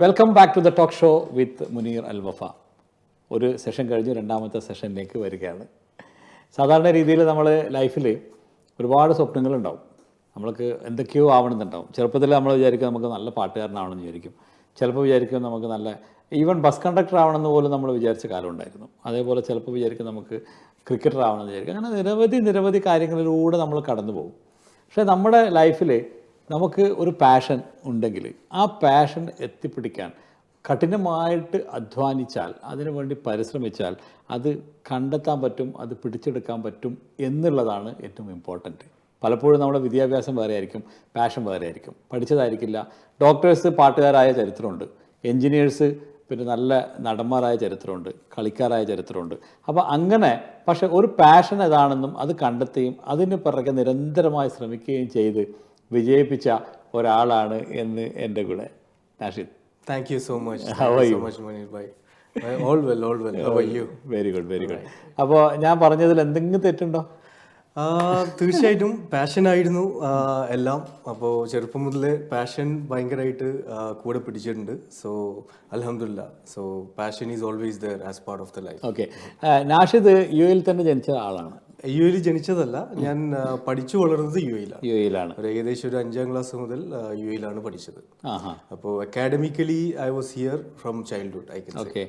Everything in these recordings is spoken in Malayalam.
Welcome back to the talk show with Muneer Al-Wafa. ഒരു സെഷൻ കഴിഞ്ഞ് രണ്ടാമത്തെ സെഷനിലേക്ക് വരികയാണ്. സാധാരണ രീതിയിൽ നമ്മൾ ലൈഫിൽ ഒരുപാട് സ്വപ്നങ്ങളുണ്ടാവും. നമ്മൾക്ക് എന്തൊക്കെയോ ആവണമെന്നുണ്ടാവും. ചെറുപ്പത്തിൽ നമ്മൾ വിചാരിക്കും നമുക്ക് നല്ല പാട്ടുകാരനാവണമെന്ന് വിചാരിക്കും. ചിലപ്പോൾ വിചാരിക്കും നമുക്ക് നല്ല ഈവൻ ബസ് കണ്ടക്ടർ ആവണമെന്ന് പോലും നമ്മൾ വിചാരിച്ച കാലം ഉണ്ടായിരുന്നു. അതേപോലെ ചിലപ്പോൾ വിചാരിക്കും നമുക്ക് ക്രിക്കറ്റർ ആവണമെന്ന് വിചാരിക്കും. അങ്ങനെ നിരവധി കാര്യങ്ങളിലൂടെ നമ്മൾ കടന്നു പോകും. പക്ഷേ നമ്മുടെ ലൈഫിൽ നമുക്ക് ഒരു പാഷൻ ഉണ്ടെങ്കിൽ ആ പാഷൻ എത്തിപ്പിടിക്കാൻ കഠിനമായിട്ട് അധ്വാനിച്ചാൽ, അതിനുവേണ്ടി പരിശ്രമിച്ചാൽ അത് കണ്ടെത്താൻ പറ്റും, അത് പിടിച്ചെടുക്കാൻ പറ്റും എന്നുള്ളതാണ് ഏറ്റവും ഇമ്പോർട്ടൻറ്റ്. പലപ്പോഴും നമ്മുടെ വിദ്യാഭ്യാസം വേറെ ആയിരിക്കും, പാഷൻ വേറെ ആയിരിക്കും, പഠിച്ചതായിരിക്കില്ല. ഡോക്ടേഴ്സ് പാട്ടുകാരായ ചരിത്രമുണ്ട്, എൻജിനീയേഴ്സ് പിന്നെ നല്ല നടന്മാരായ ചരിത്രമുണ്ട്, കളിക്കാരായ ചരിത്രമുണ്ട്. അപ്പോൾ അങ്ങനെ പക്ഷേ ഒരു പാഷൻ ഏതാണെന്നും അത് കണ്ടെത്തുകയും അതിന് പിറകെ നിരന്തരമായി ശ്രമിക്കുകയും ചെയ്ത് വിജയിപ്പിച്ച ഒരാളാണ് എന്ന് എൻ്റെ കൂടെ Nashid. Thank you so much. How are you? So much, Muneer bhai. All well. How are you? Very good. അപ്പോൾ ഞാൻ പറഞ്ഞതിൽ എന്തെങ്കിലും തെറ്റുണ്ടോ? തീർച്ചയായിട്ടും പാഷനായിരുന്നു എല്ലാം. അപ്പോൾ ചെറുപ്പം മുതലേ പാഷൻ ഭയങ്കരമായിട്ട് കൂടെ പിടിച്ചിട്ടുണ്ട്. സോ അൽഹംദുലില്ലാ. So passion is always there as part of the life. Okay, Nashid യു എയിൽ തന്നെ ജനിച്ച ആളാണ്? യു എയിൽ ജനിച്ചതല്ല, ഞാൻ പഠിച്ചു വളർന്നത് യു എയിലാണ്. ഏകദേശം ഒരു 5ാം ക്ലാസ് മുതൽ യു എയിലാണ് പഠിച്ചത്. അപ്പോൾ academically I was here from childhood. Okay,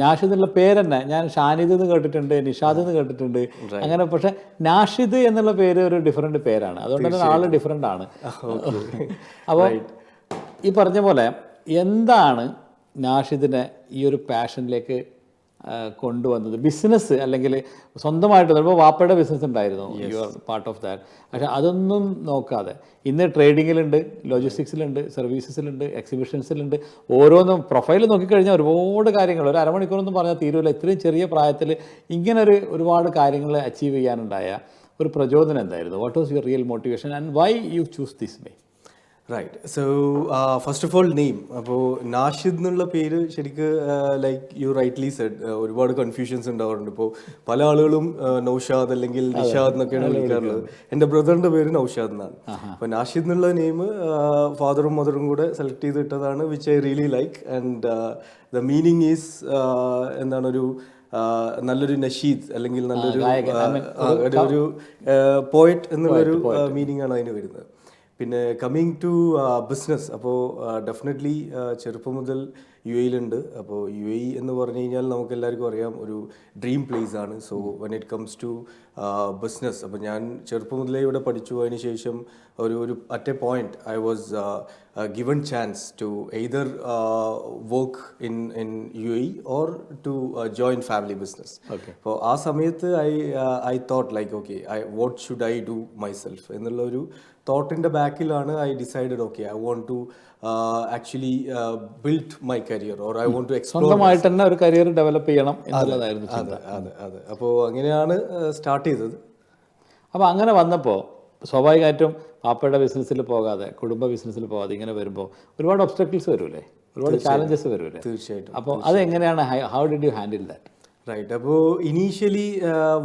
Nashid എന്നുള്ള പേരെന്നെ ഞാൻ ഷാനിദ് എന്ന് കേട്ടിട്ടുണ്ട്, നിഷാദ് എന്ന് കേട്ടിട്ടുണ്ട്, അങ്ങനെ. പക്ഷെ നാഷിദ് എന്നുള്ള പേര് ഒരു ഡിഫറെന്റ് പേരാണ്, അതുകൊണ്ട് തന്നെ ആള് ഡിഫറെന്റ് ആണ്. അപ്പോൾ ഈ പറഞ്ഞ പോലെ എന്താണ് നാഷിദിനെ ഈ ഒരു പാഷനിലേക്ക് കൊണ്ടുവന്നത്? ബിസിനസ് അല്ലെങ്കിൽ സ്വന്തമായിട്ട് ഇപ്പോൾ വാപ്പയുടെ ബിസിനസ് ഉണ്ടായിരുന്നു, you are part of that. പക്ഷേ അതൊന്നും നോക്കാതെ ഇന്ന് ട്രേഡിങ്ങിലുണ്ട്, ലോജിസ്റ്റിക്സിലുണ്ട്, സർവീസസിലുണ്ട്, എക്സിബിഷൻസിലുണ്ട്. ഓരോന്നും പ്രൊഫൈൽ നോക്കിക്കഴിഞ്ഞാൽ ഒരുപാട് കാര്യങ്ങൾ, ഒരു അരമണിക്കൂറൊന്നും പറഞ്ഞാൽ തീരുമില്ല. ഇത്രയും ചെറിയ പ്രായത്തിൽ ഇങ്ങനെ ഒരുപാട് കാര്യങ്ങൾ അച്ചീവ് ചെയ്യാനുണ്ടായ ഒരു പ്രചോദനം എന്തായിരുന്നു? What was your real motivation and why you choose this way? Right. So first of all name. അപ്പോൾ നാഷിദ് എന്നുള്ള പേര് ശരിക്ക് ലൈക്ക് യു റൈറ്റ്ലി സെഡ് ഒരുപാട് കൺഫ്യൂഷൻസ് ഉണ്ടാവാറുണ്ട്. ഇപ്പോൾ പല ആളുകളും നൗഷാദ് അല്ലെങ്കിൽ നിഷാദ് എന്നൊക്കെയാണ് വിളിക്കാറുള്ളത്. എൻ്റെ ബ്രദറിൻ്റെ പേര് നൗഷാദ് എന്നാണ്. അപ്പോൾ നാഷിദ് എന്നുള്ള നെയിം ഫാദറും മദറും കൂടെ സെലക്ട് ചെയ്തിട്ടതാണ്, which I really like. And the meaning is എന്താണ്, നല്ലൊരു നഷീദ് അല്ലെങ്കിൽ നല്ലൊരു പോയറ്റ് എന്നുള്ളൊരു മീനിങ് ആണ് അതിന് വരുന്നത്. പിന്നെ കമ്മിങ് ടു ബിസിനസ്, അപ്പോൾ ഡെഫിനറ്റ്ലി ചെറുപ്പം മുതൽ യു എയിലുണ്ട്. അപ്പോൾ യു എ എന്ന് പറഞ്ഞു കഴിഞ്ഞാൽ നമുക്ക് എല്ലാവർക്കും അറിയാം ഒരു ഡ്രീം പ്ലേസ് ആണ്. So when it comes to business, അപ്പോൾ ഞാൻ ചെറുപ്പം മുതലേ ഇവിടെ പഠിച്ചു. അതിന് ശേഷം ഒരു at a point I was given chance to either work in U A or to join family business. അപ്പോൾ ആ സമയത്ത് I thought like okay, what should I do myself എന്നുള്ള ഒരു തോട്ടിൻ്റെ ബാക്കിലാണ് I decided okay I want to actually build my career or I want to explore. സ്വന്തമായിട്ട് തന്നെ ഒരു കരിയർ ഡെവലപ്പ് ചെയ്യണം എന്നുള്ളതായിരുന്നു. അതെ. അപ്പോൾ അങ്ങനെയാണ് സ്റ്റാർട്ട് ചെയ്തത്. അപ്പോൾ അങ്ങനെ വന്നപ്പോൾ സ്വാഭാവികമായിട്ടും പാപ്പയുടെ ബിസിനസ്സിൽ പോകാതെ, കുടുംബ ബിസിനസ്സിൽ പോകാതെ ഇങ്ങനെ വരുമ്പോൾ ഒരുപാട് ഒബ്സ്റ്റക്കിൾസ് വരൂലേ, ഒരുപാട് ചാലഞ്ചസ് വരൂലേ? തീർച്ചയായിട്ടും. അപ്പോൾ അതെങ്ങനെയാണ്, how did you handle that? Right. അപ്പോൾ initially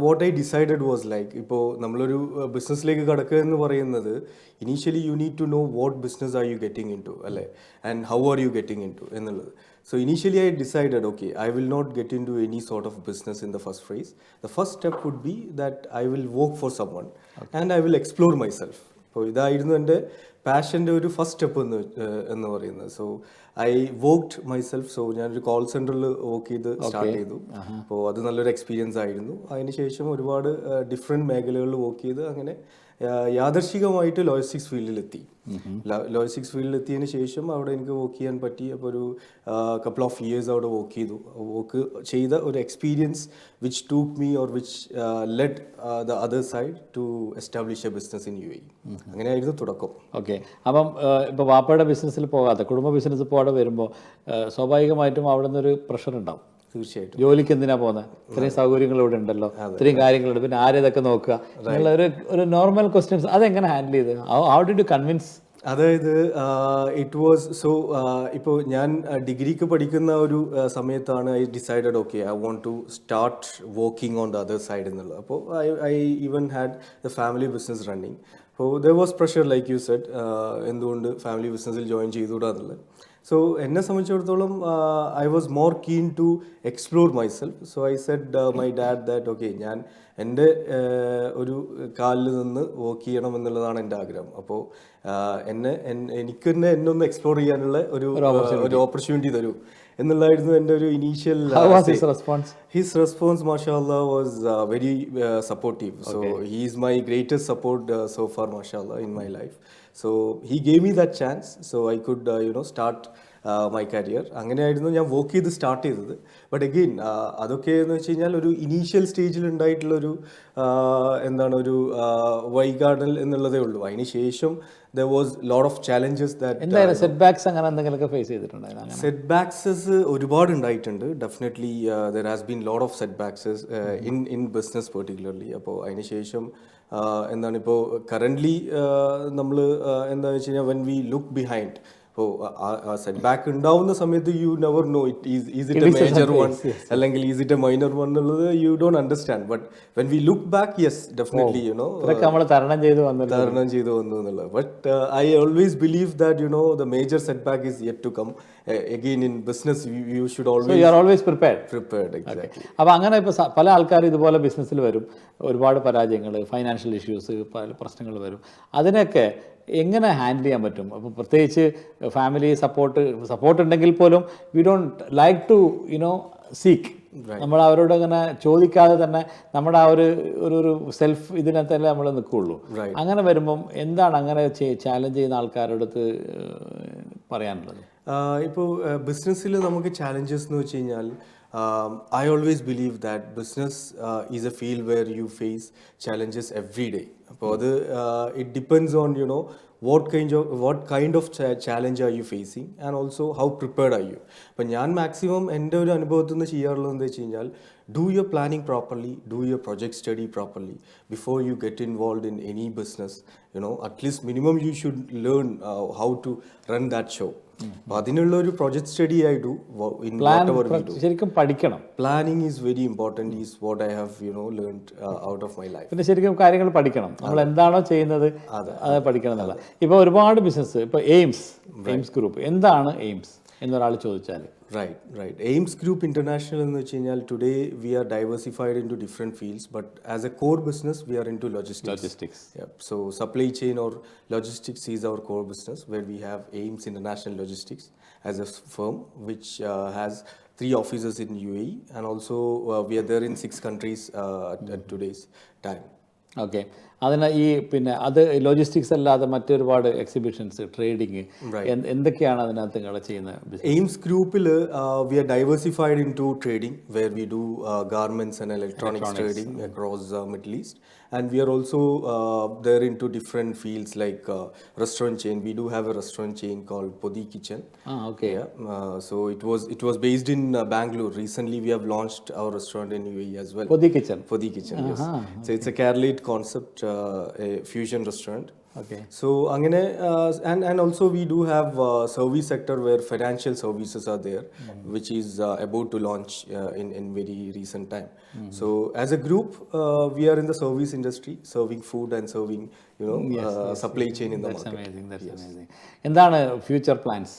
what I decided was like, ഇപ്പോൾ നമ്മളൊരു ബിസിനസ്സിലേക്ക് കടക്കുക എന്ന് പറയുന്നത് initially you need to know what business are you getting in to, അല്ലേ, and how are you getting in to എന്നുള്ളത്. So initially I decided, okay, I will not get into any sort of business in the first phase. The first step would be that I will work for someone and I will explore myself. അപ്പോൾ ഇതായിരുന്നു എൻ്റെ പാഷൻ്റെ ഒരു ഫസ്റ്റ് സ്റ്റെപ്പ് എന്ന് പറയുന്നത്. So I worked myself. So ഞാനൊരു കോൾ സെൻറ്ററിൽ വർക്ക് ചെയ്ത് സ്റ്റാർട്ട് ചെയ്തു. അപ്പോൾ അത് നല്ലൊരു എക്സ്പീരിയൻസ് ആയിരുന്നു. അതിനുശേഷം ഒരുപാട് ഡിഫറെൻറ്റ് മേഖലകളിൽ വർക്ക് ചെയ്ത് അങ്ങനെ യാദർശികമായിട്ട് ലോജിസ്റ്റിക്സ് ഫീൽഡിലെത്തി. ലോജിസ്റ്റിക്സ് ഫീൽഡിലെത്തിയതിന് ശേഷം അവിടെ എനിക്ക് വർക്ക് ചെയ്യാൻ പറ്റി. അപ്പോൾ ഒരു കപ്പിൾ ഓഫ് ഇയേഴ്സ് അവിടെ വർക്ക് ചെയ്ത ഒരു experience which took me or which led the other side to establish a business in U A. അങ്ങനെയായിരുന്നു തുടക്കം. ഓക്കെ, അപ്പം ഇപ്പോൾ വാപ്പയുടെ ബിസിനസ്സിൽ പോകാതെ കുടുംബ ബിസിനസ്സിൽ പോകാതെ വരുമ്പോൾ സ്വാഭാവികമായിട്ടും അവിടെ നിന്നൊരു പ്രഷർ ഉണ്ടാവും. തീർച്ചയായിട്ടും. ജോലിക്ക് എന്തിനാ പോകുന്നത്? ഇത്രയും സൗകര്യങ്ങൾ ഇവിടെ ഉണ്ടല്ലോ, ഇത്രയും കാര്യങ്ങളുണ്ട്, പിന്നെ ആരേതൊക്കെ നോക്കുക എന്നുള്ള ഒരു നോർമൽ ക്വസ്റ്റ്യൻസ്. അതെങ്ങനെ ഹാൻഡിൽ ചെയ്ത്? How did you convince? അതായത് ഇറ്റ് വാസ് സോ, ഇപ്പോൾ ഞാൻ ഡിഗ്രിക്ക് പഠിക്കുന്ന ഒരു സമയത്താണ് I decided okay I want to start working on the other side എന്നുള്ളത്. അപ്പോൾ I even had the family business running. അപ്പോൾ there was pressure like you said, എന്തുകൊണ്ട് ഫാമിലി ബിസിനസ്സിൽ ജോയിൻ ചെയ്തുകൂടാ എന്നുള്ളത്. സോ എന്നെ സംബന്ധിച്ചിടത്തോളം I was more keen to explore myself. So I Z my dad that okay ഞാൻ എൻ്റെ ഒരു കാലിൽ നിന്ന് വർക്ക് ചെയ്യണം എന്നുള്ളതാണ് എൻ്റെ ആഗ്രഹം. അപ്പോൾ എനിക്ക് തന്നെ എന്നെ ഒന്ന് എക്സ്പ്ലോർ ചെയ്യാനുള്ള ഒരു ഓപ്പർച്യൂണിറ്റി തരൂ എന്നുള്ളതായിരുന്നു എൻ്റെ ഒരു ഇനീഷ്യൽ. ഹിസ് റെസ്പോൺസ് മാഷാഅല്ലാ was very supportive. So he is my greatest support so far മാഷാഅല്ലാ in my life. So he gave me that chance so I could start my career. അങ്ങനെയായിരുന്നു ഞാൻ വർക്ക് ചെയ്ത് സ്റ്റാർട്ട് ചെയ്തത്. ബട്ട് അഗെയിൻ അതൊക്കെ എന്ന് വെച്ച് കഴിഞ്ഞാൽ ഒരു ഇനീഷ്യൽ സ്റ്റേജിൽ ഉണ്ടായിട്ടുള്ളൊരു എന്താണ് ഒരു വൈകാടൽ എന്നുള്ളതേ ഉള്ളൂ. അതിന് ശേഷം there was lot of challenges that സെറ്റ്ബാക്സ് അങ്ങനെ എന്തെങ്കിലുമൊക്കെ ഫേസ് ചെയ്തിട്ടുണ്ടായിരുന്നു? സെറ്റ്ബാക്സസ് ഒരുപാട് ഉണ്ടായിട്ടുണ്ട്. Definitely there has been lot of setbacks in business particularly. അപ്പോൾ അതിന് ശേഷം എന്താണ് ഇപ്പോൾ കറൻ്റ്ലി നമ്മൾ എന്താണെന്ന് വെച്ച് കഴിഞ്ഞാൽ when we look behind, അപ്പോൾ സെറ്റ് ബാക്ക് ഉണ്ടാവുന്ന സമയത്ത് you never know is it a major one അല്ലെങ്കിൽ is it a minor one എന്നുള്ളത് you don't understand. But when we look back yes definitely തരണം ചെയ്തു വന്നു എന്നുള്ളത്. But I always believe that the major setback is yet to come. Again in business you should always prepared. Exactly. അപ്പോൾ അങ്ങനെ ഇപ്പോൾ പല ആൾക്കാരും ഇതുപോലെ ബിസിനസ്സിൽ വരും, ഒരുപാട് പരാജയങ്ങൾ, ഫൈനാൻഷ്യൽ ഇഷ്യൂസ്, പല പ്രശ്നങ്ങൾ വരും. അതിനൊക്കെ എങ്ങനെ ഹാൻഡിൽ ചെയ്യാൻ പറ്റും? അപ്പോൾ പ്രത്യേകിച്ച് ഫാമിലി സപ്പോർട്ട് ഉണ്ടെങ്കിൽ പോലും we don't like to seek. നമ്മൾ അവരോട് അങ്ങനെ ചോദിക്കാതെ തന്നെ നമ്മുടെ ആ ഒരു സെൽഫ് ഇതിനകത്തല്ലേ നമ്മൾ നിൽക്കുകയുള്ളൂ. അങ്ങനെ വരുമ്പം എന്താണ് അങ്ങനെ ചാലഞ്ച് ചെയ്യുന്ന ആൾക്കാരുടെ അടുത്ത് പറയാനുള്ളത്? ഇപ്പോൾ ബിസിനസ്സിൽ നമുക്ക് ചാലഞ്ചസ് എന്ന് വെച്ച് കഴിഞ്ഞാൽ I always believe that business is a field where you face challenges every day. അപ്പോൾ അത് it depends on what kind of challenge are you facing and also how prepared are you. അപ്പോൾ ഞാൻ മാക്സിമം എൻ്റെ ഒരു അനുഭവത്തിൽ നിന്ന് ചെയ്യാറുള്ളത് എന്താ വെച്ച് കഴിഞ്ഞാൽ do your planning properly, do your project study properly before you get involved in any business. At least minimum you should learn how to run that show. അപ്പോൾ അതിനുള്ള ഒരു project study I do in whatever we do. ശരിക്കും പഠിക്കണം. Planning is very important is what I have learned out of my life. പിന്നെ ശരിക്കും കാര്യങ്ങൾ പഠിക്കണം. നമ്മൾ എന്താണോ ചെയ്യുന്നത് അത് പഠിക്കണം എന്നല്ല. ഇപ്പോൾ ഒരുപാട് ബിസിനസ്, ഇപ്പോൾ എയിംസ് ഗ്രൂപ്പ്, എന്താണ് എയിംസ് എന്നൊരാൾ ചോദിച്ചാൽ? Right. Ames Group International എന്ന് വെച്ച് കഴിഞ്ഞാൽ today we are diversified into different fields, but as a core business we are into logistics. Yeah. So supply chain or logistics is our core business, where we have Ames International Logistics as a firm which has 3 offices in UAE, and also we are there in 6 countries at today's time. Okay. അതിന് പിന്നെ അത് ലോജിസ്റ്റിക്സ് അല്ലാതെ മറ്റൊരുപാട് എക്സിബിഷൻസ്, ട്രേഡിങ്, എന്തൊക്കെയാണ് അതിനകത്ത് നിങ്ങൾ ചെയ്യുന്നത്? എയിംസ് ഗ്രൂപ്പിൽ we are diversified into trading, where we do garments and electronics trading across Middle East, and we are also there into different fields like restaurant chain. We do have a restaurant chain called Podi Kitchen. Okay. Yeah. So it was based in Bangalore. Recently we have launched our restaurant in UAE as well. Podi Kitchen. Yes. So it's a Kerala concept, a fusion restaurant. Okay. So angane and also we do have service sector where financial services are there, which is about to launch in very recent time. So as a group we are in the service industry, serving food and serving supply chain in the market. That's amazing. Endana future plans?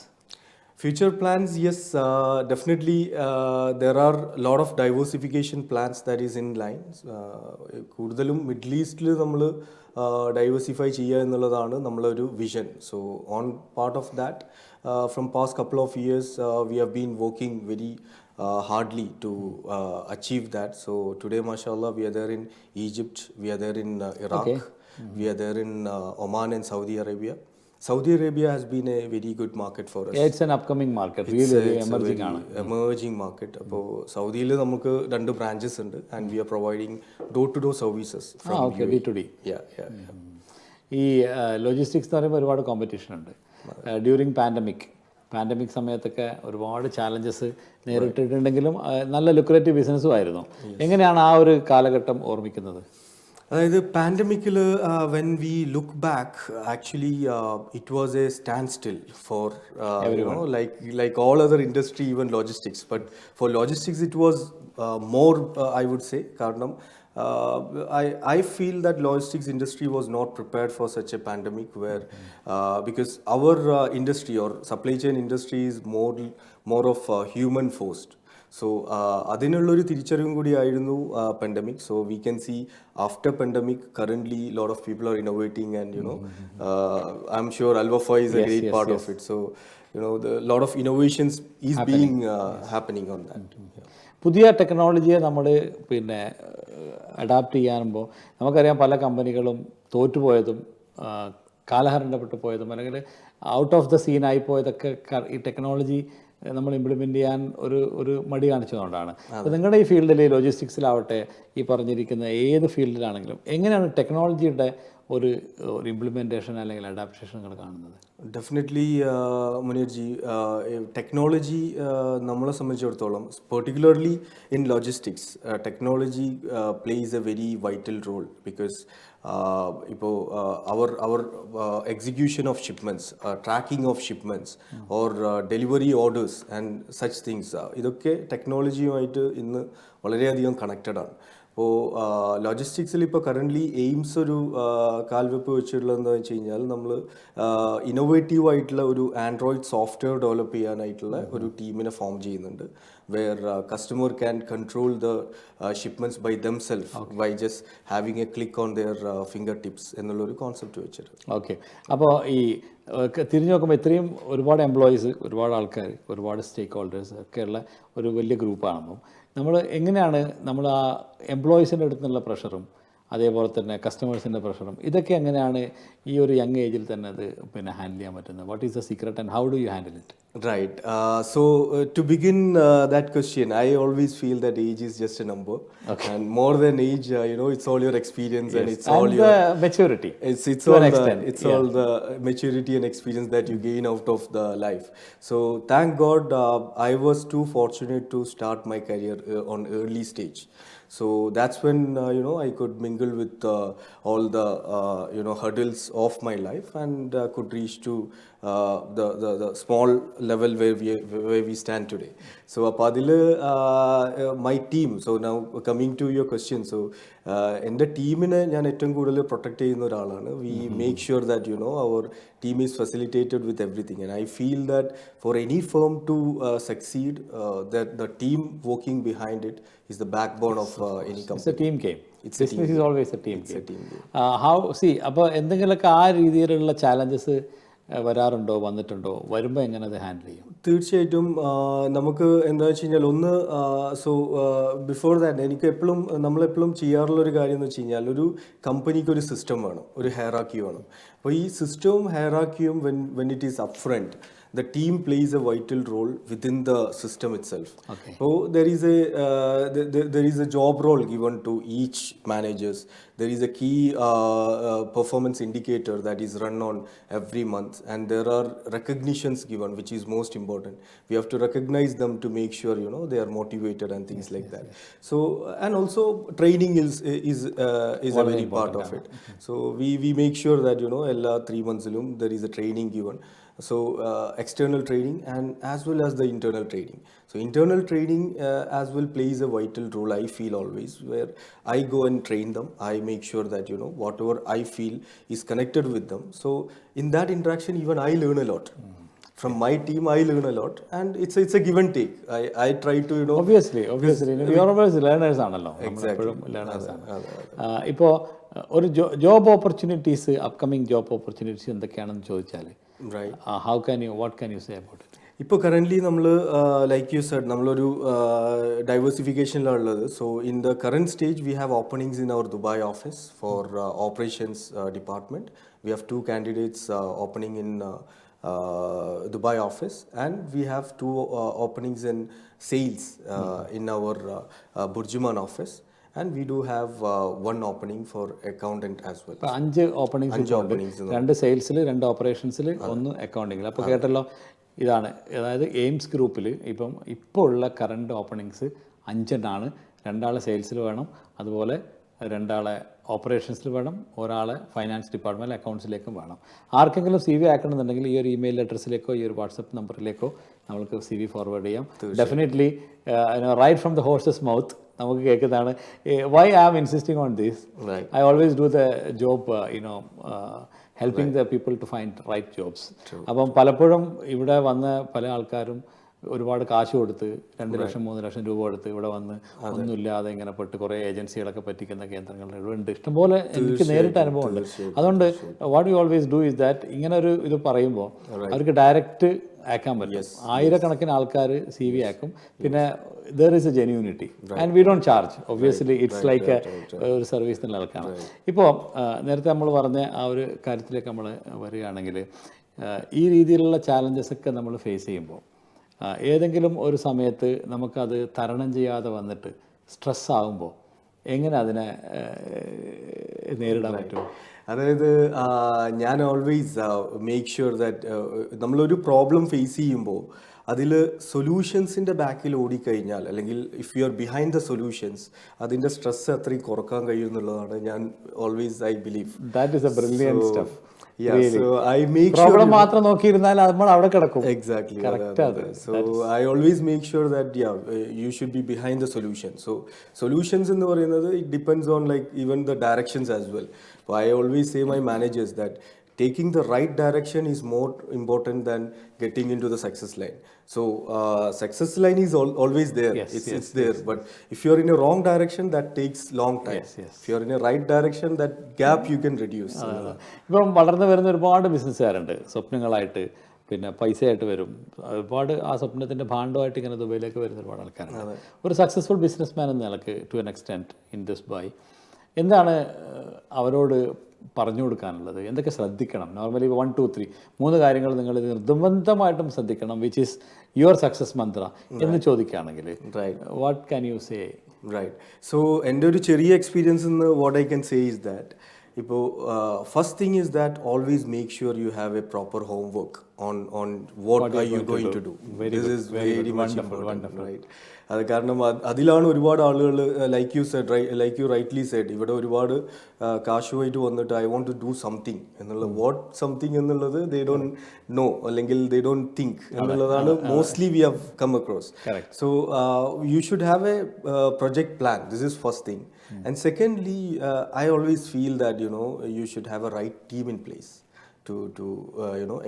Future plans, yes, definitely there are a lot of diversification plans that is in line. കൂടുതലും മിഡിൽ ഈസ്റ്റിൽ നമ്മൾ ഡൈവേഴ്സിഫൈ ചെയ്യുക എന്നുള്ളതാണ് നമ്മളൊരു vision. So on part of that from past couple of years we have been working very hardly to achieve that. So today mashallah we are there in Egypt, we are there in Iraq, we are there in Oman and Saudi Arabia. Saudi Arabia has been a very good market for us. Yeah, it's an upcoming market, really emerging ആണ്. Emerging market. അപ്പോൾ സൗദിയിൽ നമുക്ക് 2 ബ്രാഞ്ചസ് ഉണ്ട്, and we are providing door to door services from D2D. Yeah. ഈ ലോജിസ്റ്റിക്സ് എന്ന് പറയുമ്പോൾ ഒരുപാട് കോമ്പറ്റീഷൻ ഉണ്ട്. ഡ്യൂറിങ് പാൻഡമിക് സമയത്തൊക്കെ ഒരുപാട് ചാലഞ്ചസ് നേരിട്ടിട്ടുണ്ടെങ്കിലും നല്ല ലുക്രേറ്റീവ് ബിസിനസ്സും ആയിരുന്നു. എങ്ങനെയാണ് ആ ഒരു കാലഘട്ടം ഓർമ്മിക്കുന്നത്? അതായത് പാൻഡമിക്കിൽ when we look back actually it was a standstill for like all other industry, even logistics, but for logistics it was more, I would say, കാരണം I feel that logistics industry was not prepared for such a pandemic where because our industry or supply chain industry is more of human forced. So അതിനുള്ളൊരു തിരിച്ചറിവും കൂടി ആയിരുന്നു pandemic. So we can see after pandemic currently a lot of people are innovating and I'm sure Al-Wafa is a great part of it. So the lot of innovations is being happening on that. പുതിയ ടെക്നോളജിയെ നമ്മൾ പിന്നെ അഡാപ്റ്റ് ചെയ്യാനുമ്പോൾ നമുക്കറിയാം പല കമ്പനികളും തോറ്റുപോയതും കാലഹരണപ്പെട്ടു പോയതും അല്ലെങ്കിൽ ഔട്ട് ഓഫ് ദ സീനായി പോയതൊക്കെ ഈ ടെക്നോളജി നമ്മൾ ഇംപ്ലിമെൻ്റ് ചെയ്യാൻ ഒരു മടി കാണിച്ചതുകൊണ്ടാണ്. അപ്പോൾ നിങ്ങളുടെ ഈ ഫീൽഡിൽ ലോജിസ്റ്റിക്സിലാവട്ടെ ഈ പറഞ്ഞിരിക്കുന്ന ഏത് ഫീൽഡിലാണെങ്കിലും എങ്ങനെയാണ് ടെക്നോളജിയുടെ ഒരു ഇംപ്ലിമെൻറ്റേഷൻ അല്ലെങ്കിൽ അഡാപ്റ്റേഷൻ നിങ്ങൾ കാണുന്നത്? ഡെഫിനറ്റ്ലി മുനീർജി, ടെക്നോളജി നമ്മളെ സംബന്ധിച്ചിടത്തോളം particularly in logistics technology plays a very vital role because ഇപ്പോൾ our execution of shipments, tracking of shipments or delivery orders and such things, ഇതൊക്കെ ടെക്നോളജിയുമായിട്ട് ഇന്ന് വളരെയധികം കണക്റ്റഡ് ആണ്. അപ്പോൾ ലോജിസ്റ്റിക്സിൽ ഇപ്പോൾ കറൻ്റ്ലി എയിംസ് ഒരു കാൽവെപ്പ് വെച്ചിട്ടുള്ളത് എന്താണെന്ന് വെച്ച് കഴിഞ്ഞാൽ നമ്മൾ ഇന്നോവേറ്റീവ് ആയിട്ടുള്ള ഒരു ആൻഡ്രോയിഡ് സോഫ്റ്റ്വെയർ ഡെവലപ്പ് ചെയ്യാനായിട്ടുള്ള ഒരു ടീമിനെ ഫോം ചെയ്യുന്നുണ്ട് where customer can control the shipments by themselves by just having a click on their fingertips എന്നുള്ളൊരു കോൺസെപ്റ്റ് വെച്ചിട്ട്. ഓക്കെ, അപ്പോൾ ഈ തിരിഞ്ഞു നോക്കുമ്പോൾ ഇത്രയും ഒരുപാട് എംപ്ലോയീസ്, ഒരുപാട് ആൾക്കാർ, ഒരുപാട് സ്റ്റേക്ക് ഹോൾഡേഴ്സ് ഒക്കെയുള്ള ഒരു വലിയ ഗ്രൂപ്പാണെന്നും നമ്മൾ എങ്ങനെയാണ് നമ്മൾ ആ എംപ്ലോയീസിൻ്റെ അടുത്ത് നിന്നുള്ള പ്രഷറും അതേപോലെ തന്നെ കസ്റ്റമേഴ്സിൻ്റെ പ്രഷറും ഇതൊക്കെ എങ്ങനെയാണ് ഈ ഒരു യങ് ഏജിൽ തന്നെ അത് പിന്നെ ഹാൻഡിൽ ചെയ്യാൻ പറ്റുന്നത്? What is the secret and how do you handle it? Right. So to begin that question, I always feel that age is just a number. Okay. And more than age, it's all your experience. Yes. And it's all your maturity. It's all the maturity and experience that you gain out of the life. So thank God, I was too fortunate to start my career on early stage. So that's when I could mingle with all the hurdles of my life and could reach to the small level where we stand today. So apadilu my team, so now coming to your question, so എൻ്റെ ടീമിനെ ഞാൻ ഏറ്റവും കൂടുതൽ പ്രൊട്ടക്റ്റ് ചെയ്യുന്ന ഒരാളാണ്. We make sure that our team is facilitated with everything, and I feel that for any firm to succeed, that the team working behind it is the backbone of any company. It's a team game. Business is always a team game. How see അപ്പോൾ എന്തെങ്കിലുമൊക്കെ ആ രീതിയിലുള്ള ചാലഞ്ചസ് വരാറുണ്ടോ, വന്നിട്ടുണ്ടോ? വരുമ്പോൾ എങ്ങനെ അത് ഹാൻഡിൽ ചെയ്യും? തീർച്ചയായിട്ടും നമുക്ക് എന്താ വെച്ച് കഴിഞ്ഞാൽ ഒന്ന് സോ ബിഫോർ ദാറ്റ് എനിക്ക് നമ്മളെപ്പോഴും ചെയ്യാറുള്ളൊരു കാര്യം എന്ന് വെച്ച് കഴിഞ്ഞാൽ ഒരു കമ്പനിക്ക് ഒരു സിസ്റ്റം വേണം, ഒരു ഹയറാക്കി വേണം. അപ്പോൾ ഈ സിസ്റ്റവും ഹയറാക്കിയും when it is up front, the team plays a vital role within the system itself. Okay. So there is a job role given to each managers. There is a key performance indicator that is run on every month, and there are recognitions given, which is most important. We have to recognize them to make sure they are motivated and things like that. So and also training is a very part of it. So we make sure that ella 3 months there is a training given. So external training and as well as the internal training. So internal training as well plays a vital role, I feel always, where I go and train them. I make sure that whatever I feel is connected with them. So in that interaction even I learn a lot. From my team I learn a lot, and it's a give and take. I try to obviously we are always learners ആണല്ലോ. Exactly. learners ആണ്. ഇപ്പോൾ ഒരു job opportunities, upcoming job opportunities എന്തൊക്കെയാണെന്ന് ചോദിച്ചാൽ what can you say about it? ഇപ്പോൾ കറൻ്റ്ലി നമ്മൾ ലൈക്ക് യു സെഡ് നമ്മളൊരു ഡൈവേഴ്സിഫിക്കേഷനിലുള്ളത്. So in the current stage we have openings in our Dubai office for operations department. We have 2 candidates opening in Dubai office, and we have 2 openings in sales in our Burjuman office, and we do have 1 opening for accountant as well. 5 openings, 2 സെയിൽസിൽ, 2 ഓപ്പറേഷൻസിൽ, 1 അക്കൗണ്ടിങ്ങിൽ. അപ്പോൾ കേട്ടല്ലോ, ഇതാണ് അതായത് എയിംസ് ഗ്രൂപ്പിൽ ഇപ്പോൾ ഉള്ള കറണ്ട് ഓപ്പണിങ്സ് 5 ആണ്. 2 സെയിൽസിൽ വേണം, അതുപോലെ രണ്ടാളെ ഓപ്പറേഷൻസിൽ വേണം, ഒരാളെ ഫൈനാൻസ് ഡിപ്പാർട്ട്മെൻറ്റ് അക്കൗണ്ട്സിലേക്കും വേണം. ആർക്കെങ്കിലും CV അയക്കണമെന്നുണ്ടെങ്കിൽ ഈ ഒരു ഇമെയിൽ അഡ്രസ്സിലേക്കോ ഈ ഒരു വാട്സപ്പ് നമ്പറിലേക്കോ നമ്മൾക്ക് CV ഫോർവേഡ് ചെയ്യാം. Definitely right from the horse's mouth നമുക്ക് കേൾക്കുന്നതാണ്. Why I am insisting on this, I always do the job helping the people to find right jobs. അപ്പം പലപ്പോഴും ഇവിടെ വന്ന പല ആൾക്കാരും ഒരുപാട് കാശ് കൊടുത്ത് 2 ലക്ഷം 3 ലക്ഷം രൂപ കൊടുത്ത് ഇവിടെ വന്ന് ഒന്നുമില്ലാതെ ഇങ്ങനെ പെട്ട് കുറേ ഏജൻസികളൊക്കെ പറ്റിക്കുന്ന കേന്ദ്രങ്ങൾ ഇവിടെ ഉണ്ട്. ഇഷ്ടംപോലെ എനിക്ക് നേരിട്ട് അനുഭവമുണ്ട്. അതുകൊണ്ട് what you always do is that ഇങ്ങനെ ഒരു ഇത് പറയുമ്പോൾ അവർക്ക് ഡയറക്റ്റ് അയക്കാൻ പറ്റും. ആയിരക്കണക്കിന് ആൾക്കാർ CV അയക്കും. പിന്നെ there is A genuinity and we don't charge. Obviously it's like ഒരു സർവീസ് എന്നുള്ള ആൾക്കാണ്. ഇപ്പോൾ നേരത്തെ നമ്മൾ പറഞ്ഞ ആ ഒരു കാര്യത്തിലേക്ക് നമ്മൾ വരികയാണെങ്കിൽ ഈ രീതിയിലുള്ള ചാലഞ്ചസ് ഒക്കെ നമ്മൾ ഫേസ് ചെയ്യുമ്പോൾ ഏതെങ്കിലും ഒരു സമയത്ത് നമുക്കത് തരണം ചെയ്യാതെ വന്നിട്ട് സ്ട്രെസ് ആകുമ്പോൾ എങ്ങനെ അതിനെ നേരിടാൻ പറ്റും? അതായത് ഞാൻ ഓൾവേസ് മേക്ക് ഷുവർ ദാറ്റ് നമ്മളൊരു പ്രോബ്ലം ഫേസ് ചെയ്യുമ്പോൾ അതിൽ സൊല്യൂഷൻസിൻ്റെ ബാക്കിൽ ഓടിക്കഴിഞ്ഞാൽ അല്ലെങ്കിൽ if you are behind the solutions അതിൻ്റെ സ്ട്രെസ് അത്രയും കുറക്കാൻ കഴിയും എന്നുള്ളതാണ് ഞാൻ always I believe. That is A brilliant stuff. Problem മാത്രം നോക്കിയിരുന്നാൽ നമ്മൾ അവിടെ കിടക്കും. Exactly. So I always make sure that you should be behind the solution. So solutions എന്ന് പറയുന്നത് it depends on like even the directions as well. So I always say my managers that taking the right direction is more important than getting into the success line. So success line is always there. It's there. But if you're in a wrong direction, that takes long time. If you're in a right direction, that gap you can reduce. ഇപ്പം വളർന്നു വരുന്ന ഒരുപാട് ബിസിനസ്സുകാരുണ്ട്. സ്വപ്നങ്ങളായിട്ട് പിന്നെ പൈസയായിട്ട് വരും. ഒരുപാട് ആ സ്വപ്നത്തിൻ്റെ ഭാണ്ഡമായിട്ട് ഇങ്ങനെ ദുബൈയിലേക്ക് വരുന്ന ഒരുപാട് ആൾക്കാരുണ്ട്. ഒരു സക്സസ്ഫുൾ ബിസിനസ് മാൻ എന്ന നിലക്ക് to an extent in this by എന്താണ് അവരോട് പറഞ്ഞു കൊടുക്കാനുള്ളത്? എന്തൊക്കെ ശ്രദ്ധിക്കണം? നോർമലി 1 2 3 കാര്യങ്ങൾ നിങ്ങൾ നിർബന്ധമായിട്ടും ശ്രദ്ധിക്കണം, which is your success mantra എന്ന് ചോദിക്കുകയാണെങ്കിൽ what can you say? Right. So എൻ്റെ ഒരു ചെറിയ എക്സ്പീരിയൻസ് എന്ന് what I can say is that ഇപ്പോൾ first thing is that always make sure you have a proper homework on what are you going to do. This is very much important, right? അത് കാരണം അതിലാണ് ഒരുപാട് ആളുകൾ like you said like you rightly said ഇവിടെ ഒരുപാട് കാശുമായിട്ട് വന്നിട്ട് I want to do something എന്നുള്ള വാട്ട് സംതിങ് എന്നുള്ളത് ദേ ഡോണ്ട് നോ അല്ലെങ്കിൽ ദേ ഡോണ്ട് തിങ്ക് എന്നുള്ളതാണ് mostly we have come across. So you should have a project plan. This is first thing. And secondly, I always feel that you should have a right team in place to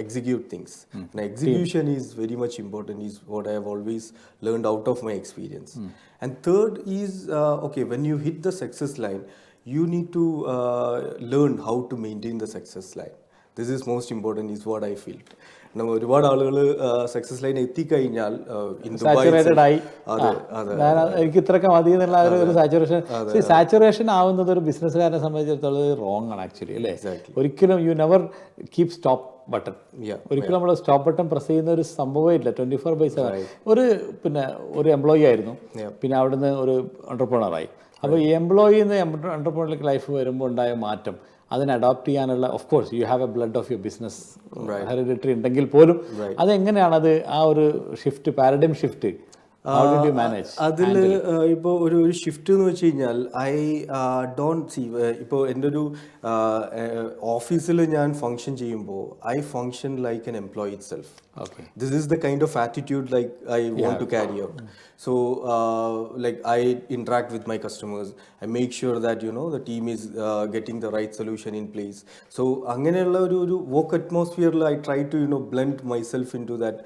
execute things. And execution is very much important, is what I have always learned out of my experience. And third is okay, when you hit the success line, you need to learn how to maintain the success line. This is most important, is what I feel. നമ്മൾ ഒരുപാട് ആളുകൾ സക്സസ് ലൈൻ എത്തിക്കഴിഞ്ഞാൽ എനിക്ക് ഇത്രയൊക്കെ മതി എന്നുള്ള ഒരു സാച്ചുറേഷൻ ആവുന്നത് ഒരു ബിസിനസ്സുകാരനെ സംബന്ധിച്ചിടത്തോളം റോങ് ആണ് ആക്ച്വലി, അല്ലേ? ഒരിക്കലും you never keep stop button. ഒരിക്കലും നമ്മൾ സ്റ്റോപ്പ് ബട്ടൺ പ്രസ് ചെയ്യുന്ന ഒരു സംഭവമേ ഇല്ല. 24/7 ഒരു എംപ്ലോയി ആയിരുന്നു, പിന്നെ അവിടുന്ന് ഒരു എന്റർപ്രണറായി. അപ്പോൾ ഈ എംപ്ലോയിന്ന് എന്റർപ്രണറിലേക്ക് ലൈഫ് വരുമ്പോൾ ഉണ്ടായ മാറ്റം അതിനെ അഡോപ്റ്റ് ചെയ്യാനുള്ള, of course you have A blood of your business hereditary ഉണ്ടെങ്കിൽ പോലും അതെങ്ങനെയാണത് ആ ഒരു ഷിഫ്റ്റ്, പാരഡൈം ഷിഫ്റ്റ് അതിൽ ഇപ്പോൾ ഒരു ഷിഫ്റ്റ് എന്ന് വെച്ച് കഴിഞ്ഞാൽ ഐ ഡോണ്ട് സീ ഇപ്പോൾ എൻ്റെ ഒരു ഓഫീസിൽ ഞാൻ ഫങ്ഷൻ ചെയ്യുമ്പോൾ I function like an employee it self. This is the kind of attitude like I want to carry out. So like I interact with my customers, I make sure that the team is getting the right solution in place. So അങ്ങനെയുള്ള ഒരു work atmosphere I try to blend myself into that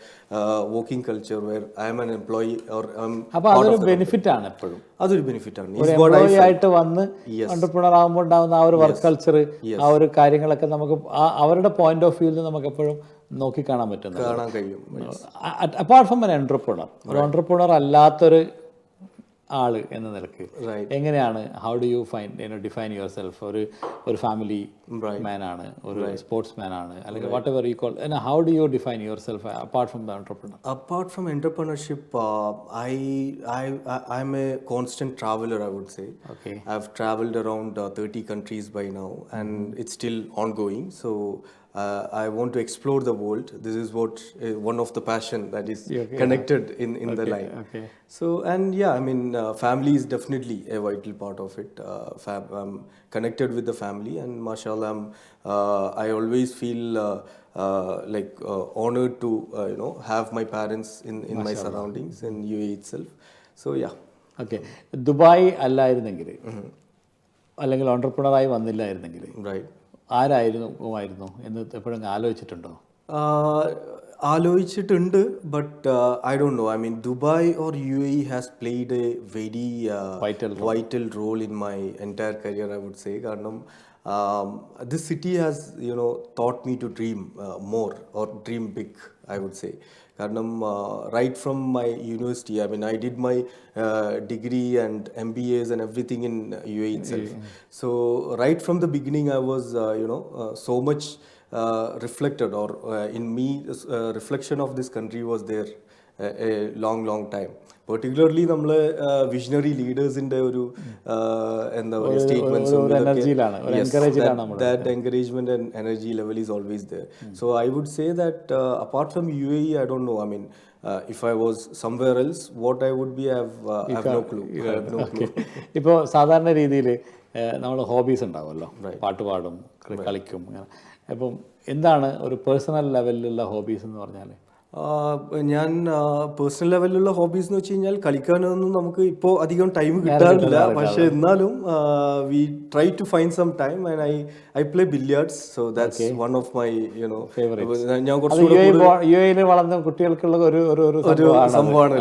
working culture where I am an employee or I'm അതൊരു ബെനിഫിറ്റ് ആണ്. എപ്പോഴും അതൊരു ബെനിഫിറ്റ് ആണ്. എംപ്ലോയി ആയിട്ട് വന്ന് എന്റർപ്രണർ ആകുമ്പോൾ ഉണ്ടാകുന്ന ആ ഒരു വർക്ക് കൾച്ചർ, ആ ഒരു കാര്യങ്ങളൊക്കെ നമുക്ക് അവരുടെ പോയിന്റ് ഓഫ് വ്യൂവിൽ നമുക്ക് എപ്പോഴും നോക്കിക്കാണാൻ കാണാൻ കഴിയും. അപ്പാർട്ട് ഫ്രം എൻ എന്റർപ്രണർ, ഒരു എന്റർപ്രണർ അല്ലാത്തൊരു ആള് എന്ന നിലക്ക് എങ്ങനെയാണ്, how do you define your self? ഒരു ഫാമിലി മാൻ ആണ്, ഒരു സ്പോർട്സ് മാൻ ആണ്, അല്ലെങ്കിൽ what ever you call, how do you define your self apart from the entrepreneur? Apart from entrepreneurship, I'm a constant traveler, I would say. I've traveled around 30 countries by now, and it's still ongoing. So I want to explore the world. This is what one of the passion that is connected in the line. Okay. So, and yeah, I mean, family is definitely a vital part of it. I'm connected with the family, and mashallah, I always feel honored to have my parents in my surroundings in UAE itself. So yeah. ഓക്കെ, ദുബായ് അല്ലായിരുന്നെങ്കിൽ അല്ലെങ്കിൽ ഓണ്ടർപ്രണറായി വന്നില്ലായിരുന്നെങ്കിൽ Right. ആരായിരുന്നു എന്ന് എപ്പോഴും ആലോചിച്ചിട്ടുണ്ടോ? ആലോചിച്ചിട്ടുണ്ട്, but I don't know. I mean, Dubai or UAE has played a very vital role in my entire career, I would say. കാരണം this city has taught me to dream more or dream big, I would say. കാരണം right from my university, I mean, I did my degree and MBAs and everything in UAE itself. So right from the beginning I was so much reflected, or in me reflection of this country was there a long time. Particularly നമ്മളെ വിഷണറി ലീഡേഴ്സിന്റെ ഒരു എന്താ പറയുക സ്റ്റേറ്റ്മെന്റ്സും that encouragement and energy level is always there. So I would say that apart from UAE, I don't know, I mean, if I was somewhere else, what I would be, I have no clue. ഇപ്പോൾ സാധാരണ രീതിയിൽ നമ്മൾ ഹോബീസ് ഉണ്ടാവുമല്ലോ, പാട്ട് പാടും, കളിക്കും, അങ്ങനെ. അപ്പം എന്താണ് ഒരു പേഴ്സണൽ ലെവലിലുള്ള ഹോബീസ് എന്ന് പറഞ്ഞാൽ? ഞാൻ പേഴ്സണൽ ലെവലിലുള്ള ഹോബീസ് എന്ന് വെച്ച് കഴിഞ്ഞാൽ കളിക്കാനൊന്നും നമുക്ക് ഇപ്പോൾ അധികം ടൈം കിട്ടാറില്ല. പക്ഷെ എന്നാലും we try to find some time and I play billiards. So that's one of my ഞാൻ കുറച്ചുകൂടി വളർന്ന കുട്ടികൾക്കുള്ള ഒരു സംഭവമാണ്.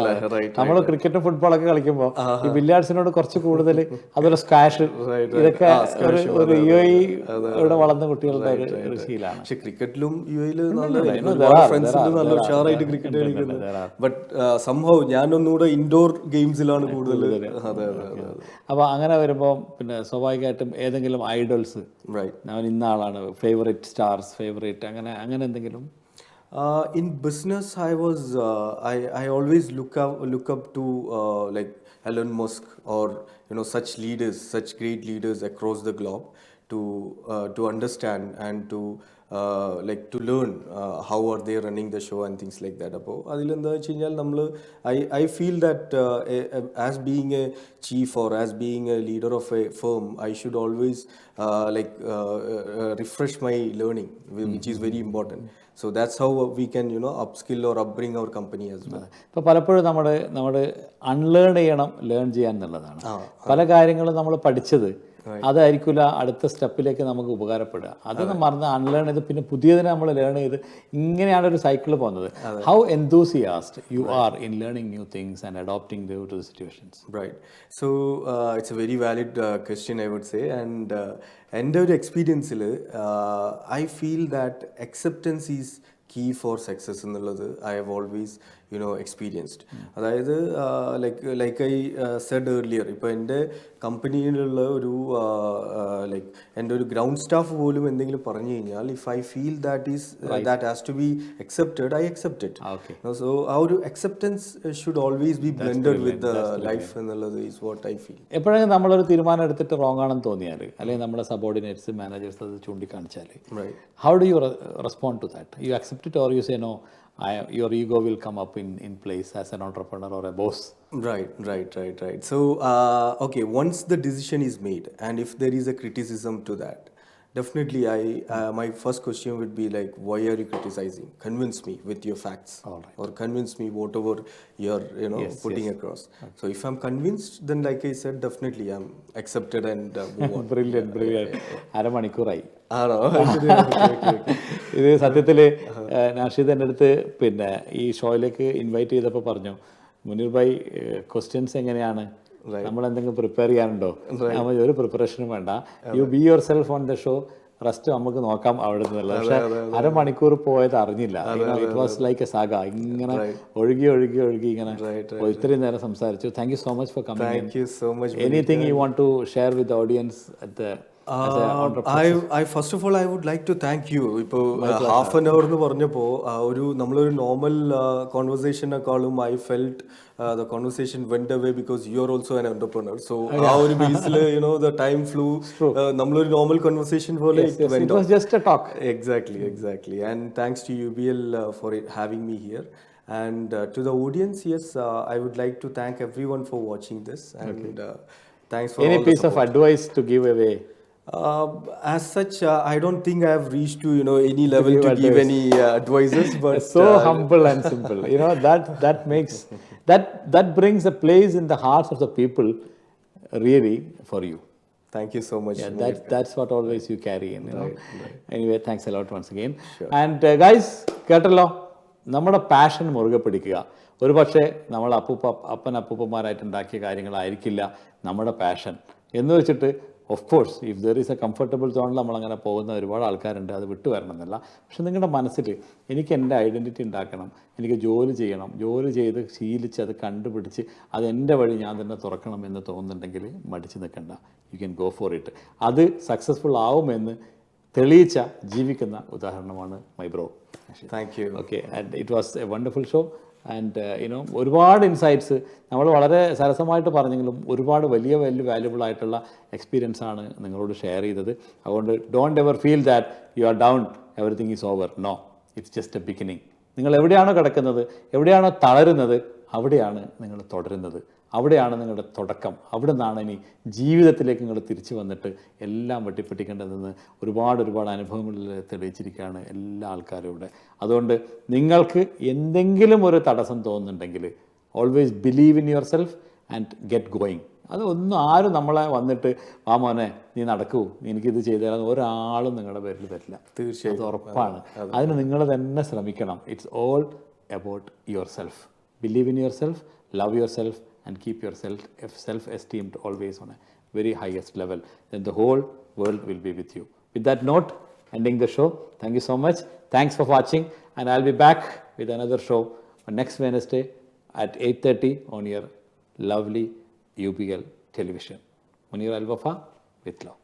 നമ്മൾ ക്രിക്കറ്റും ഫുട്ബോളൊക്കെ കളിക്കുമ്പോൾ ഈ ബില്ലിയാർഡ്സിനോട് കുറച്ച് കൂടുതൽ, അതൊരു സ്ക്വാഷ്, ഇതൊക്കെ ഒരു UAE വളർന്ന കുട്ടികളുടെ ഒരു ശീലമാണ്. പക്ഷെ ക്രിക്കറ്റിലും UAE ഫ്രണ്ട്സ് ഉണ്ട്, നല്ല ഉഷാറായിട്ട് ക്രിക്കറ്റ് കളിക്കുന്നത്. ബട്ട് സംഭവം ഞാനൊന്നുകൂടെ ഇൻഡോർ ഗെയിംസിലാണ് കൂടുതൽ. അപ്പോൾ അങ്ങനെ വരുമ്പോൾ പിന്നെ സ്വാഭാവികമായിട്ടും ഏതെങ്കിലും ഐഡൽസ്, ഇന്ന ആളാണ് ഫേവറേറ്റ് സ്റ്റാർസ്, ഫേവറേറ്റ് അങ്ങനെ എന്തെങ്കിലും? In business, I always look up to like Elon Musk or such leaders, such great leaders across the globe to understand and to to learn how are they running the show and things like that. അപ്പോൾ അതിലെന്താ വെച്ച് കഴിഞ്ഞാൽ നമ്മൾ I feel that as being a chief or as being a leader of a firm, I should always refresh my learning, which is very important. So that's how we can upskill or upbring our company as well. ഇപ്പോൾ പലപ്പോഴും നമ്മൾ അൺലേൺ ചെയ്യണം, ലേൺ ചെയ്യാൻ എന്നുള്ളതാണ്. പല കാര്യങ്ങളും നമ്മൾ പഠിച്ചത് അതായിരിക്കില്ല അടുത്ത സ്റ്റെപ്പിലേക്ക് നമുക്ക് ഉപകാരപ്പെടുക. അത് മറന്ന് അൺലേൺ ചെയ്ത് പിന്നെ പുതിയതിനെ നമ്മൾ ലേൺ ചെയ്ത് ഇങ്ങനെയാണ് ഒരു സൈക്കിൾ പോകുന്നത്. How enthusiast you are in learning new things and adopting them to the situations? Right. So it's a very valid question, I would say. And എൻ്റെ ഒരു എക്സ്പീരിയൻസിൽ I feel that acceptance is key for success എന്നുള്ളത് ഐ ഹാവ് ഓൾവേസ് എക്സ്പീരിയൻസ്ഡ്. അതായത് ലൈക്ക് ഐ സെഡ് ഏർലിയർ, ഇപ്പോൾ എൻ്റെ കമ്പനിയിലുള്ള ഒരു എൻ്റെ ഒരു ഗ്രൗണ്ട് സ്റ്റാഫ് പോലും എന്തെങ്കിലും പറഞ്ഞു കഴിഞ്ഞാൽ, if I feel that has to be accepted, I accept it. So ആ ഒരു acceptance should always be blended with the life എന്നുള്ളത് ഈസ് വാട്ട് ഐ ഫീൽ. എപ്പോഴെങ്കിലും നമ്മളൊരു തീരുമാനം എടുത്തിട്ട് റോങ് ആണെന്ന് തോന്നിയാൽ, അല്ലെങ്കിൽ നമ്മുടെ സബോർഡിനേറ്റ്സ്, മാനേജേഴ്സ് അത് ചൂണ്ടിക്കാണിച്ചാൽ, how do you respond to that? You accept it or you say no, your ego will come up in place as an entrepreneur or a boss? Right. So okay, once the decision is made and if there is a criticism to that, definitely my first question would be like, why are you criticizing? Convince me with your facts. Or convince me whatever you're putting across. Okay. So if I'm convinced, then like I said, definitely I'm accepted and move on. Brilliant. അരമണിക്കൂറായി. ഇത് സത്യത്തിൽ നാഷിദ് എൻ്റെ അടുത്ത് പിന്നെ ഈ ഷോയിലേക്ക് ഇൻവൈറ്റ് ചെയ്തപ്പോൾ പറഞ്ഞു, മുനീർ ഭായ് ക്വസ്റ്റ്യൻസ് എങ്ങനെയാണ്, നമ്മൾ എന്തെങ്കിലും പ്രിപ്പയർ ചെയ്യാനുണ്ടോ? നമ്മൾ ഒരു പ്രിപ്പറേഷനും വേണ്ട, you be yourself on the show, rest നമുക്ക് നോക്കാം അവിടെ നിന്നുള്ള. പക്ഷെ അരമണിക്കൂർ പോയത് അറിഞ്ഞില്ല. It was like a saga. ഇങ്ങനെ ഒഴുകി ഇങ്ങനെ ഇത്രയും നേരം സംസാരിച്ചു. Thank you so much for coming. Thank you so much. Anything you want to share with the audience at the as a entrepreneur? I first of all I would like to thank you. ഇപ്പോൾ ഹാഫ് ആൻ അവർ എന്ന് പറഞ്ഞപ്പോൾ ഒരു നമ്മളൊരു നോർമൽ കോൺവെർസേഷനെക്കാളും I felt the conversation went away because you are also an entrepreneur. So ആ ഒരു ബേസിൽ the time flew. നമ്മളൊരു നോർമൽ conversation പോലെ Yes, it was just a talk. Exactly. And thanks to UBL for having me here. And to the audience, yes, I would like to thank everyone for watching this. And thanks for Any all the piece of advice to give away? As such, I don't think I have reached to any level to give any advices. But So humble and simple. That makes that brings a place in the hearts of the people, really, for you. Thank you so much. Yeah, that's what always you carry in. Right. Anyway, thanks a lot once again. Sure. And guys, കേട്ടല്ലോ, നമ്മുടെ പാഷൻ മുറുകെ പിടിക്കുക. ഒരു പക്ഷേ നമ്മൾ അപ്പൂപ്പന്മാരായിട്ട് ഉണ്ടാക്കിയ കാര്യങ്ങളായിരിക്കില്ല നമ്മുടെ പാഷൻ എന്ന് വെച്ചിട്ട്, of course if there is A comfortable സോണിൽ നമ്മളങ്ങനെ പോകുന്ന ഒരുപാട് ആൾക്കാരുണ്ട്, അത് വിട്ടു വരണമെന്നല്ല. പക്ഷെ നിങ്ങളുടെ മനസ്സിൽ എനിക്ക് എൻ്റെ ഐഡൻറ്റിറ്റി ഉണ്ടാക്കണം, എനിക്ക് ജോലി ചെയ്യണം, ജോലി ചെയ്ത് ശീലിച്ച് അത് കണ്ടുപിടിച്ച് അത് എൻ്റെ വഴി ഞാൻ തന്നെ തുറക്കണം എന്ന് തോന്നുന്നുണ്ടെങ്കിൽ മടിച്ച് നിൽക്കണ്ട. You can go for it. അത് സക്സസ്ഫുൾ ആവുമെന്ന് തെളിയിച്ച ജീവിക്കുന്ന ഉദാഹരണമാണ് my bro. Thank you. Okay, and it was A wonderful show. And ഒരുപാട് ഇൻസൈറ്റ്സ് നമ്മൾ വളരെ സരസമായിട്ട് പറഞ്ഞെങ്കിലും ഒരുപാട് വലിയ വാല്യുബിൾ ആയിട്ടുള്ള എക്സ്പീരിയൻസ് ആണ് നിങ്ങളോട് ഷെയർ ചെയ്തത്. അതുകൊണ്ട് don't ever feel that you are down, everything is over. No, it's just a beginning. നിങ്ങൾ എവിടെയാണോ കിടക്കുന്നത്, എവിടെയാണോ തളരുന്നത്, അവിടെയാണ് നിങ്ങൾ തുടരുന്നത്, അവിടെയാണ് നിങ്ങളുടെ തുടക്കം. അവിടെ നിന്നാണ് ഇനി ജീവിതത്തിലേക്ക് നിങ്ങൾ തിരിച്ചു വന്നിട്ട് എല്ലാം വെട്ടിപ്പിടിക്കേണ്ടതെന്ന് ഒരുപാട് അനുഭവങ്ങളിൽ തെളിയിച്ചിരിക്കുകയാണ് എല്ലാ ആൾക്കാരും ഇവിടെ. അതുകൊണ്ട് നിങ്ങൾക്ക് എന്തെങ്കിലും ഒരു തടസ്സം തോന്നുന്നുണ്ടെങ്കിൽ always believe in your self and get going. അതൊന്നും ആരും നമ്മളെ വന്നിട്ട് ആ മോനെ നീ നടക്കൂ, എനിക്കിത് ചെയ്തു തരാം, ഒരാളും നിങ്ങളുടെ പേരിൽ തരില്ല. തീർച്ചയായും, അത് ഉറപ്പാണ്. അതിന് നിങ്ങൾ തന്നെ ശ്രമിക്കണം. It's all about your self. Believe in your self, love yourself, and keep your self-esteem always on a very highest level. Then the whole world will be with you. With that note, ending the show. Thank you so much. Thanks for watching, and I'll be back with another show on next Wednesday at 8:30 on your lovely UBL television. Muneer Al-Wafa with love.